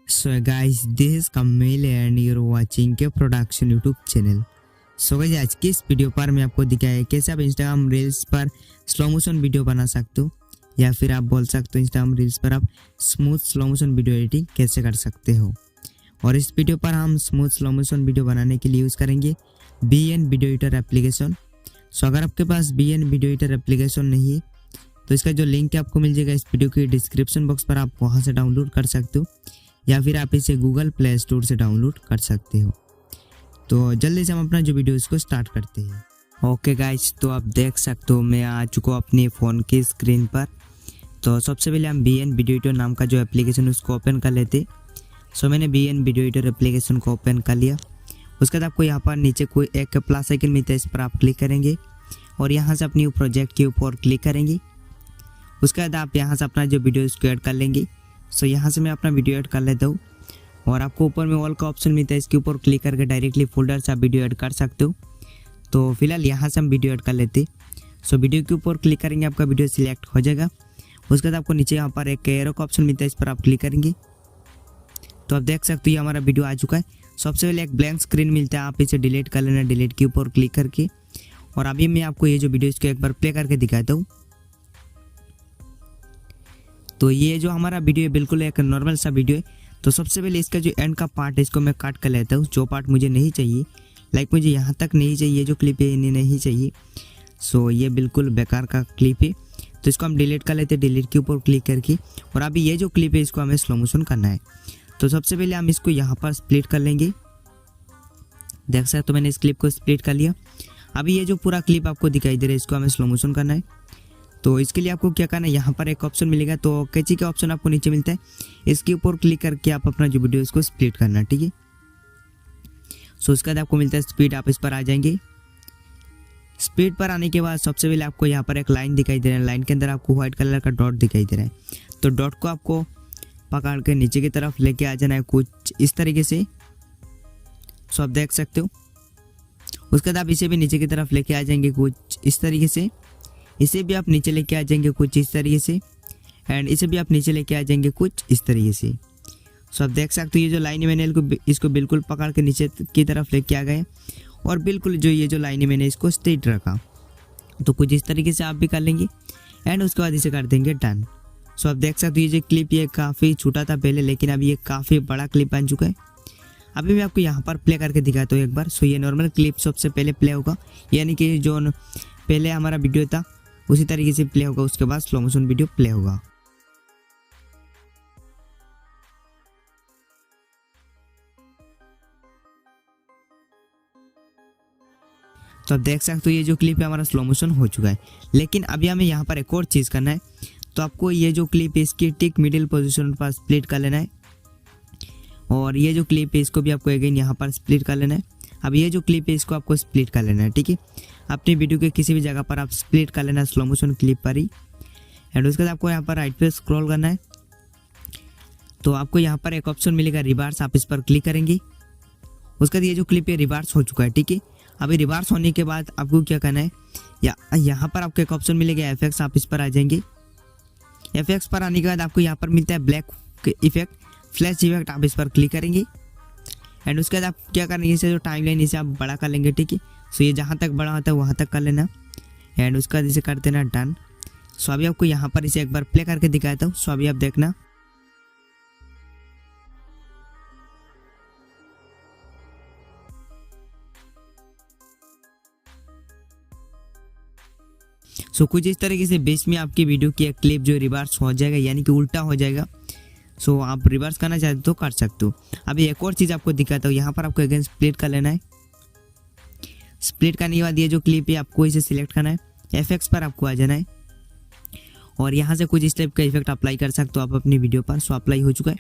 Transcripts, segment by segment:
So guys, this is Kamil and you're watching के production YouTube channel. So guys, आज की इस video पर मैं आपको दिखाया कैसे आप इंस्टाग्राम रील्स पर स्लो मोशन वीडियो बना सकते हो, या फिर आप बोल सकते हो इंस्टाग्राम रील्स पर आप smooth slow motion video editing कैसे कर सकते हो। और इस वीडियो पर हम स्मूथ स्लो मोशन वीडियो बनाने के लिए यूज़ करेंगे BN वीडियो एडिटर एप्लीकेशन। सो अगर आपके पास BN वीडियो एडिटर एप्लीकेशन नहीं है तो इसका जो लिंक है आपको मिल जाएगा इस वीडियो के डिस्क्रिप्शन बॉक्स पर, आप वहाँ से डाउनलोड कर सकते हो या फिर आप इसे गूगल प्ले स्टोर से डाउनलोड कर सकते हो। तो जल्दी से हम अपना जो वीडियो इसको स्टार्ट करते हैं। ओके गाइस, तो आप देख सकते हो मैं आ चुका हूँ अपने फ़ोन की स्क्रीन पर। तो सबसे पहले हम BN वीडियो एडिटर नाम का जो एप्लीकेशन उसको ओपन कर लेते। सो मैंने BN वीडियो एडिटर एप्लीकेशन को ओपन कर लिया। उसके बाद आपको यहाँ पर नीचे कोई एक प्लस आइकन मिलता है, इस पर आप क्लिक करेंगे और यहाँ से अपनी प्रोजेक्ट के ऊपर क्लिक करेंगे। उसके बाद आप यहाँ से अपना जो वीडियो इसको ऐड कर लेंगे। सो यहाँ से मैं अपना वीडियो ऐड कर लेता हूँ और आपको ऊपर में ऑल का ऑप्शन मिलता है, इसके ऊपर क्लिक करके डायरेक्टली फोल्डर से आप वीडियो ऐड कर सकते हो। तो फिलहाल यहाँ से हम वीडियो ऐड कर लेते। सो वीडियो के ऊपर क्लिक करेंगे, आपका वीडियो सिलेक्ट हो जाएगा। उसके बाद आपको नीचे यहाँ पर एक एरो का ऑप्शन मिलता है, इस पर आप क्लिक करेंगे तो आप देख सकते हो ये हमारा वीडियो आ चुका है। सबसे पहले एक ब्लैंक स्क्रीन मिलता है, आप इसे डिलीट कर लेना डिलीट के ऊपर क्लिक करके। और अभी मैं आपको ये जो वीडियो इसको एक बार प्ले करके दिखाता हूँ। तो ये जो हमारा वीडियो है बिल्कुल एक नॉर्मल सा वीडियो है। तो सबसे पहले इसका जो एंड का पार्ट है इसको मैं काट कर लेता हूँ, जो पार्ट मुझे नहीं चाहिए, लाइक मुझे यहाँ तक नहीं चाहिए, जो क्लिप है इन्हें नहीं चाहिए। सो ये बिल्कुल बेकार का क्लिप है, तो इसको हम डिलीट कर लेते हैं डिलीट के ऊपर क्लिक करके। और अभी ये जो क्लिप है इसको हमें स्लो मोशन करना है। तो सबसे पहले हम इसको यहाँ पर स्प्लिट कर लेंगे। देख सकते तो मैंने इस क्लिप को स्प्लिट कर लिया। अभी ये जो पूरा क्लिप आपको दिखाई दे रहा है इसको हमें स्लो मोशन करना है। तो इसके लिए आपको क्या करना है, यहाँ पर एक ऑप्शन मिलेगा, तो कैंची का ऑप्शन आपको नीचे मिलता है, इसके ऊपर क्लिक करके आप अपना जो वीडियो इसको स्प्लिट करना है, ठीक है। सो उसके बाद आपको मिलता है स्पीड, आप इस पर आ जाएंगे। स्पीड पर आने के बाद सबसे पहले आपको यहाँ पर एक लाइन दिखाई दे रहा है, लाइन के अंदर आपको व्हाइट कलर का डॉट दिखाई दे रहा है। तो डॉट को आपको पकड़ के नीचे की तरफ लेके आ जाना है कुछ इस तरीके से। सो आप देख सकते हो। उसके बाद आप इसे भी नीचे की तरफ लेके आ जाएंगे कुछ इस तरीके से। इसे भी आप नीचे लेके आ जाएंगे कुछ इस तरीके से, एंड इसे भी आप नीचे लेके आ जाएंगे कुछ इस तरीके से। सो आप देख सकते हो ये जो लाइन है मैंने इसको बिल्कुल पकड़ के नीचे की तरफ लेके आ गए और बिल्कुल जो ये जो लाइन है मैंने इसको स्ट्रेट रखा। तो कुछ इस तरीके से आप भी कर लेंगे एंड उसके बाद इसे कर देंगे डन। सो आप देख सकते हो ये जो क्लिप ये काफ़ी छोटा था पहले, लेकिन अब ये काफ़ी बड़ा क्लिप बन चुका है। अभी मैं आपको यहाँ पर प्ले करके दिखाता हूँ एक बार। सो ये नॉर्मल क्लिप सबसे पहले प्ले होगा, यानी कि जो पहले हमारा वीडियो था उसी तरीके से प्ले होगा, उसके बाद स्लो मोशन वीडियो प्ले होगा। तो आप देख सकते हो ये जो क्लिप है हमारा स्लो मोशन हो चुका है। लेकिन अभी हमें यहाँ पर एक और चीज़ करना है। तो आपको ये जो क्लिप है इसकी टिक मिडिल पोजीशन पर स्प्लिट कर लेना है और ये जो क्लिप है इसको भी आपको अगेन यहाँ पर स्प्लिट कर लेना है। अब ये जो क्लिप है इसको आपको स्प्लिट कर लेना है, ठीक है। अपनी वीडियो के किसी भी जगह पर आप स्प्लिट कर लेना स्लो मोशन क्लिप पर ही। एंड उसके बाद आपको यहाँ पर राइट पे स्क्रॉल करना है। तो आपको यहाँ पर एक ऑप्शन मिलेगा रिवर्स, आप इस पर क्लिक करेंगे। उसके बाद ये जो क्लिप है रिवर्स हो चुका है, ठीक है। अभी रिवर्स होने के बाद आपको क्या करना है, यहाँ पर आपको एक ऑप्शन मिलेगा FX, आप इस पर आ जाएंगे। FX पर आने के बाद आपको यहाँ पर मिलता है ब्लैक इफेक्ट, फ्लैश इफेक्ट, आप इस पर क्लिक करेंगे। एंड उसके बाद आप क्या करेंगे, इसे जो टाइमलाइन इसे आप बड़ा कर लेंगे, ठीक है। सो ये जहाँ तक बड़ा होता है वहाँ तक कर लेना एंड उसका इसे कर देना डन। सो अभी आपको यहाँ पर इसे एक बार प्ले करके दिखाता हूँ। सो अभी आप देखना। सो कुछ इस तरीके से बीच में आपकी वीडियो की एक क्लिप जो रिवर्स हो जाएगा, यानी कि उल्टा हो जाएगा। सो आप रिवर्स करना चाहते हो तो कर सकते हो। अभी एक और चीज़ आपको दिखाता हूँ, यहाँ पर आपको अगेन स्प्लिट कर लेना है। स्प्लिट करने के बाद ये जो क्लिप है आपको इसे सिलेक्ट करना है, FX पर आपको आ जाना है और यहाँ से कुछ इस टाइप का इफेक्ट अप्लाई कर सकते हो आप अपनी वीडियो पर। सो अप्लाई हो चुका है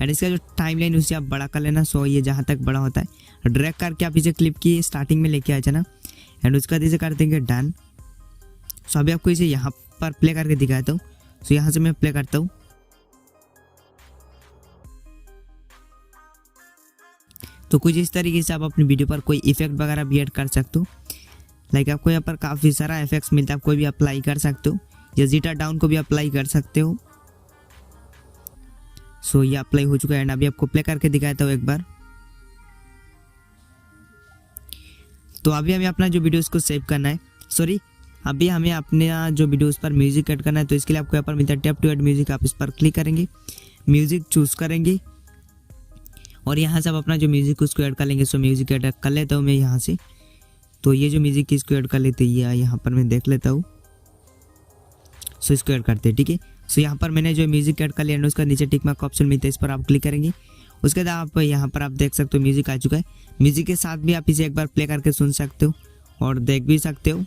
एंड इसका जो टाइमलाइन उसे आप बड़ा कर लेना। सो ये जहाँ तक बड़ा होता है ड्रैग करके आप इसे क्लिप की स्टार्टिंग में लेके आ जाना एंड उसके बाद इसे कर देंगे डन। सो अभी आपको इसे यहाँ पर प्ले करके दिखाता हूँ। सो यहाँ से मैं प्ले करता हूँ। तो कुछ इस तरीके से आप अपनी वीडियो पर कोई इफेक्ट वगैरह भी ऐड कर सकते हो, लाइक आपको यहाँ पर काफ़ी सारा इफेक्ट्स मिलता है, आप कोई भी अप्लाई कर सकते हो या जीटा डाउन को भी अप्लाई कर सकते हो। सो ये अप्लाई हो चुका है एंड अभी आपको प्ले करके दिखाता हूँ एक बार। तो अभी हमें अपना जो वीडियोस को सेव करना है, सॉरी अभी हमें अपने जो वीडियोस पर म्यूजिक ऐड करना है। तो इसके लिए आपको यहाँ पर मिलता है टैप टू ऐड म्यूजिक, आप इस पर क्लिक करेंगे, म्यूजिक चूज़ करेंगे और यहाँ से आप अपना जो म्यूजिक उसको ऐड कर लेंगे। सो म्यूजिक ऐड कर लेता हूँ मैं यहाँ से। तो ये जो म्यूजिक इसको ऐड कर लेते हैं, यहाँ पर मैं देख लेता हूँ। सो इसको ऐड करते हैं, ठीक है। सो यहाँ पर मैंने जो म्यूजिक ऐड कर लिया, उसका नीचे टिक मार्क का ऑप्शन मिलता है, इस पर आप क्लिक करेंगे। उसके बाद आप यहाँ पर आप देख सकते हो म्यूजिक आ चुका है। म्यूजिक के साथ भी आप इसे एक बार प्ले करके सुन सकते हो और देख भी सकते हो।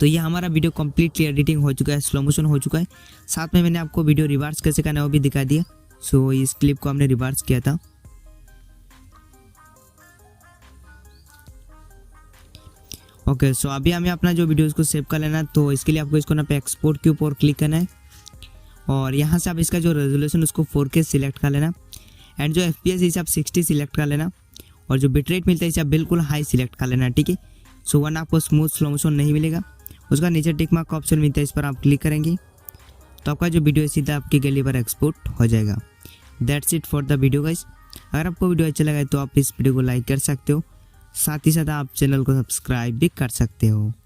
तो ये हमारा वीडियो कम्प्लीटली एडिटिंग हो चुका है, स्लो मोशन हो चुका है। साथ में मैंने आपको वीडियो रिवर्स कैसे करना है वो भी दिखा दिया। सो इस क्लिप को हमने रिवर्स किया था। ओके, सो अभी हमें अपना जो वीडियो को सेव कर लेना है। तो इसके लिए आपको इसको ना पे एक्सपोर्ट के ऊपर क्लिक करना है और यहाँ से आप इसका जो रेजोल्यूशन उसको 4K सिलेक्ट कर लेना एंड जो FPS इसे आप 60 सिलेक्ट कर लेना और जो बिटरेट मिलता है इसे आप बिल्कुल हाई सिलेक्ट कर लेना, ठीक है। सो वरना आपको स्मूथ स्लो मोशन नहीं मिलेगा। उसका नीचे टिक मार्क का ऑप्शन मिलता है, इस पर आप क्लिक करेंगे तो आपका जो वीडियो है सीधा आपकी गैलरी पर एक्सपोर्ट हो जाएगा। That's it for the video guys. अगर आपको वीडियो अच्छा लगा तो आप इस वीडियो को लाइक कर सकते हो, साथ ही साथ आप चैनल को सब्सक्राइब भी कर सकते हो।